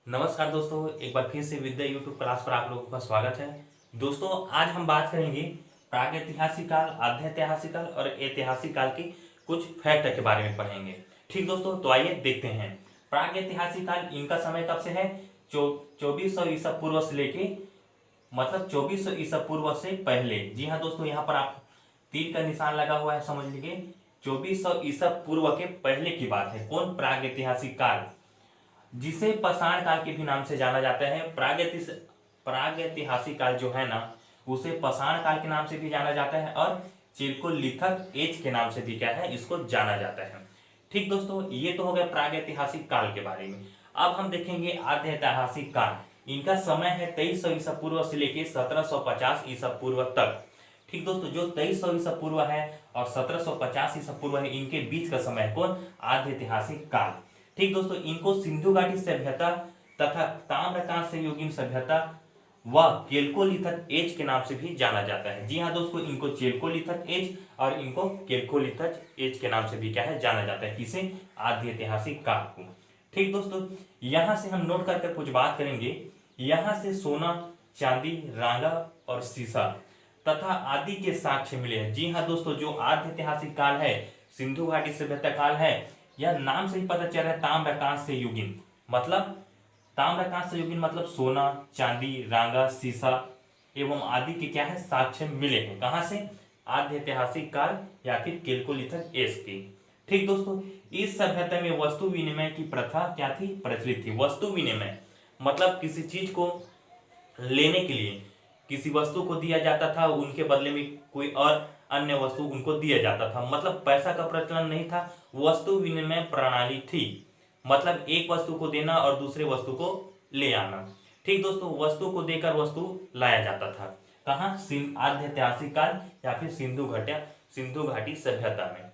नमस्कार दोस्तों, एक बार फिर से विद्या यूट्यूब क्लास पर आप लोगों का स्वागत है। दोस्तों, आज हम बात करेंगे प्रागैतिहासिक काल, आध्यैतिहासिक काल और ऐतिहासिक काल के कुछ फैक्ट के बारे में पढ़ेंगे। ठीक दोस्तों, तो आइए देखते हैं। प्रागैतिहासिक काल, इनका समय कब से है? 2400 ईसा पूर्व से लेके, मतलब 2400 ईसा पूर्व से पहले। जी हाँ दोस्तों, यहाँ पर आप तीर का निशान लगा हुआ है, समझ लीजिए 2400 ईसा पूर्व के पहले की बात है। कौन? प्रागैतिहासिक काल, जिसे पाषाण काल के भी नाम से जाना जाता है। प्रागैतिहासिक काल जो है ना, उसे पाषाण काल के नाम से भी जाना जाता है और चिरकोलिथक एज के नाम से भी क्या है, इसको जाना जाता है। ठीक दोस्तों, ये तो हो गया प्रागैतिहासिक काल के बारे में। अब हम देखेंगे आध्यैतिहासिक काल। इनका समय है 2300 ईसा पूर्व से लेके 1750 ईसा पूर्व तक। ठीक दोस्तों, जो 2300 ईसा पूर्व है और 1750 ईसा पूर्व है, इनके बीच का समय कौन? आध्यैतिहासिक काल। ठीक दोस्तों, इनको सिंधु घाटी सभ्यता तथा ताम्रकांस्य से युगीन सभ्यता व केल्कोलिथक एज के नाम से भी जाना जाता है। जी हाँ दोस्तों, इनको चेल्कोलिथक एज और इनको केल्कोलिथक एज के नाम से भी क्या है, जाना जाता है। किसे? आध्यैतिहासिक काल को। ठीक दोस्तों, यहां से हम नोट करके कुछ बात करेंगे। यहां से सोना, चांदी, रांगा और सीसा तथा आदि के साक्ष्य मिले हैं। जी हाँ दोस्तों, जो आध्यैतिहासिक काल है, सिंधु घाटी सभ्यता काल है, यह नाम से ही पता चल रहा है ताम्रकांस्य युगीन। मतलब ताम्रकांस्य युगीन मतलब सोना, चांदी, रांगा, सीसा एवं आदि के क्या है, साक्ष्य मिले हैं। कहां से? आध्यैतिहासिक काल या फिर केल्कोलिथक एज की। ठीक दोस्तों, इस सभ्यता में वस्तु विनिमय की प्रथा क्या थी? प्रचलित थी। वस्तु विनिमय मतलब किसी चीज को लेने के लिए किसी वस्तु को दिया जाता था, उनके बदले में कोई और अन्य वस्तु उनको दिया जाता था। मतलब पैसा का प्रचलन नहीं था, वस्तु विनिमय प्रणाली थी। मतलब एक वस्तु को देना और दूसरे वस्तु को ले आना। ठीक दोस्तों, वस्तु को देकर वस्तु लाया जाता था। कहाँ? आध्यैतिहासिक काल या फिर सिंधु घाटी सभ्यता में।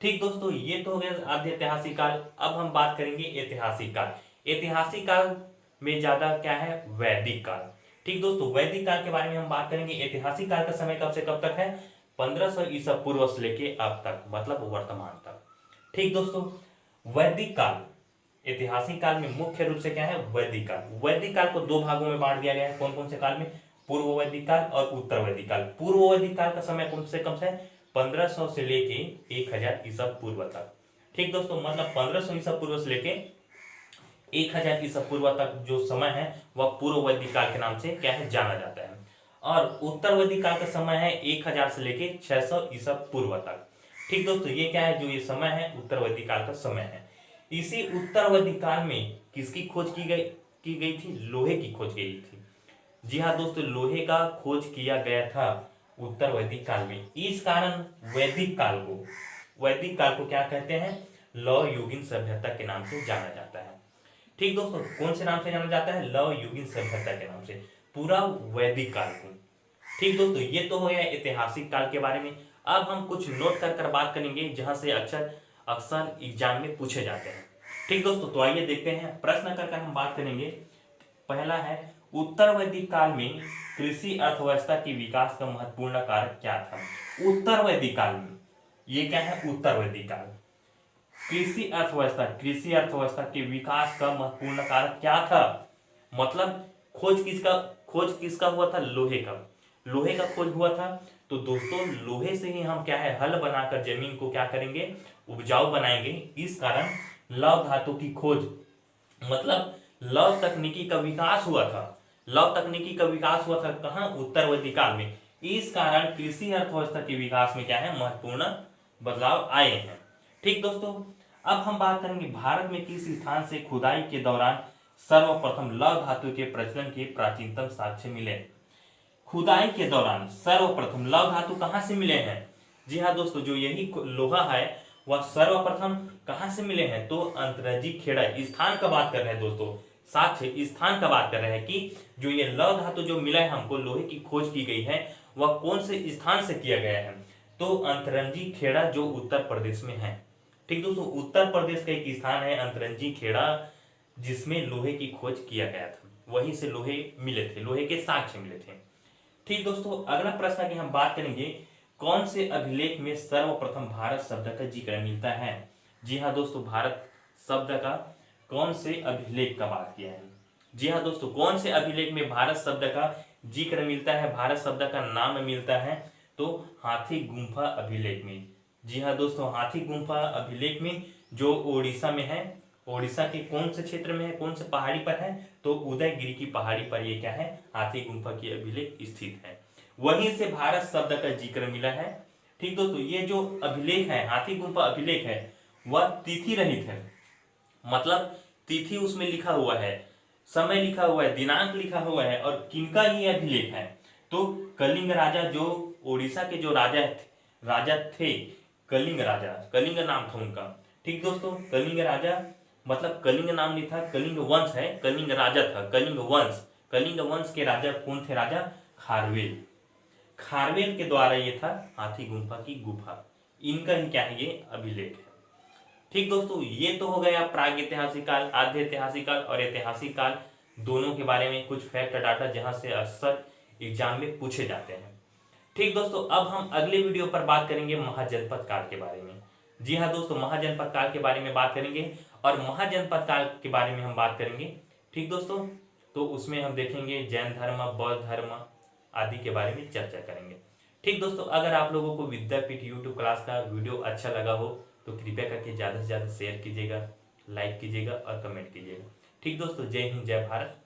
ठीक दोस्तों, ये तो हो गया आध्यैतिहासिक काल। अब हम बात करेंगे ऐतिहासिक काल। ऐतिहासिक काल में ज्यादा क्या है? वैदिक काल। ठीक दोस्तों, वैदिक काल के बारे में हम बात करेंगे। ऐतिहासिक काल का समय कब से कब तक है? 1500 ईसा पूर्व से लेके अब तक, मतलब वर्तमान तक। ठीक दोस्तों, वैदिक काल, ऐतिहासिक काल में मुख्य रूप से क्या है? वैदिक काल। वैदिक काल को दो भागों में बांट दिया गया है। कौन कौन से काल में? पूर्व वैदिक काल और उत्तर वैदिक काल। पूर्व वैदिक काल का समय कम से कम से 1500 से लेके 1000 ईसा पूर्व तक। ठीक दोस्तों, मतलब 1500 ईसा पूर्व से लेके 1000 ईसा पूर्व तक जो समय है, वह पूर्व वैदिक काल के नाम से क्या है, जाना जाता है। और उत्तर वैदिक काल का समय है 1000 से लेके 600 ईसा पूर्व तक। ठीक दोस्तों, ये क्या है, जो ये समय है उत्तर वैदिक काल का समय है। इसी उत्तर वैदिक काल में किसकी खोज की गई थी? लोहे की खोज की गई थी। जी हाँ दोस्तों, लोहे का खोज किया गया था उत्तर वैदिक काल में। इस कारण वैदिक काल को क्या कहते हैं? लौह युगीन सभ्यता के नाम से जाना जाता है। ठीक दोस्तों, कौन से नाम से जाना जाता है? लौह युगीन सभ्यता के नाम से पूरा वैदिक काल को। ठीक दोस्तों, ये तो हो गया ऐतिहासिक काल के बारे में। अब हम कुछ नोट कर बात करेंगे जहां से अक्सर एग्जाम में पूछे जाते हैं। ठीक दोस्तों, तो आइए देखते हैं। प्रश्न कर हम बात करेंगे। पहला है, उत्तर वैदिक काल में कृषि अर्थव्यवस्था के विकास का महत्वपूर्ण कारक क्या था? उत्तर वैदिक काल में, ये क्या है? उत्तर वैदिक काल, कृषि अर्थव्यवस्था के विकास का महत्वपूर्ण कारक क्या था? मतलब खोज किसका हुआ था? लोहे का खोज हुआ था। तो दोस्तों, लोहे से ही हम क्या है, हल बनाकर जमीन को क्या करेंगे? उपजाऊ बनाएंगे। इस कारण लौह धातु की खोज, मतलब लौह तकनीकी का विकास हुआ था। कहाँ? उत्तर वैदिक काल में। इस कारण कृषि अर्थव्यवस्था के विकास में क्या है, महत्वपूर्ण बदलाव आए हैं। ठीक दोस्तों, अब हम बात करेंगे भारत में किस स्थान से खुदाई के दौरान सर्वप्रथम लौह धातु के प्रचलन के प्राचीनतम साक्ष्य मिले? खुदाई के दौरान सर्वप्रथम लौह धातु कहां से मिले हैं? जी हाँ दोस्तों, जो यही लोहा है वह सर्वप्रथम कहां से मिले हैं? तो अंतरंजी खेड़ा। स्थान का बात कर रहे हैं दोस्तों, साक्ष्य स्थान का बात कर रहे हैं कि जो ये लौह धातु जो मिला है हमको, लोहे की खोज की गई है, वह कौन से स्थान से किया गया है? तो अंतरंजी खेड़ा, जो उत्तर प्रदेश में है। ठीक दोस्तों, उत्तर प्रदेश का एक स्थान है अंतरंजी खेड़ा, जिसमें लोहे की खोज किया गया था। वहीं से लोहे मिले थे, लोहे के साक्ष्य मिले थे। ठीक दोस्तों, अगला प्रश्न की हम बात करेंगे, कौन से अभिलेख में सर्वप्रथम भारत शब्द का जिक्र मिलता है? जी हाँ दोस्तों, भारत शब्द का कौन से अभिलेख का बात किया है? जी हाँ दोस्तों, कौन से अभिलेख में भारत शब्द का जिक्र मिलता है, भारत शब्द का नाम मिलता है? तो हाथी गुम्फा अभिलेख में। जी हाँ दोस्तों, हाथी गुम्फा अभिलेख में, जो ओडिशा में है। ओडिशा के कौन से क्षेत्र में है, कौन से पहाड़ी पर है? तो उदयगिरी की पहाड़ी पर ये क्या है, हाथी गुम्फा की अभिलेख स्थित है। वहीं से भारत शब्द का जिक्र मिला है। ठीक दोस्तों, ये जो अभिलेख है, हाथी गुम्फा अभिलेख है, वह तिथि रहित है। मतलब तिथि उसमें लिखा हुआ है, समय लिखा हुआ है, दिनांक लिखा हुआ है, और किनका ये अभिलेख है? तो कलिंग राजा, जो ओडिशा के जो राजा थे, कलिंग राजा, कलिंग नाम था उनका। ठीक दोस्तों, कलिंग राजा मतलब कलिंग नाम नहीं था, कलिंग वंश है, कलिंग राजा था, कलिंग वंश। कलिंग वंश के राजा कौन थे? राजा खारवेल। खारवेल के द्वारा ये था हाथी गुम्फा की गुफा, इनका ही क्या है, ये अभिलेख है। ठीक दोस्तों, ये तो हो गया प्राग ऐतिहासिक काल, आद्य ऐतिहासिक काल और ऐतिहासिक काल दोनों के बारे में कुछ फैक्ट डाटा, जहां से अक्सर एग्जाम में पूछे जाते हैं। ठीक दोस्तों, अब हम अगले वीडियो पर बात करेंगे महाजनपद काल के बारे में। जी हाँ दोस्तों, महाजनपद काल के बारे में बात करेंगे, और महाजनपद काल के बारे में हम बात करेंगे। ठीक दोस्तों, तो उसमें हम देखेंगे जैन धर्म, बौद्ध धर्म आदि के बारे में चर्चा करेंगे। ठीक दोस्तों, अगर आप लोगों को विद्यापीठ यूट्यूब क्लास का वीडियो अच्छा लगा हो तो कृपया करके ज़्यादा से ज़्यादा शेयर कीजिएगा, लाइक कीजिएगा और कमेंट कीजिएगा। ठीक दोस्तों, जय हिंद, जय भारत।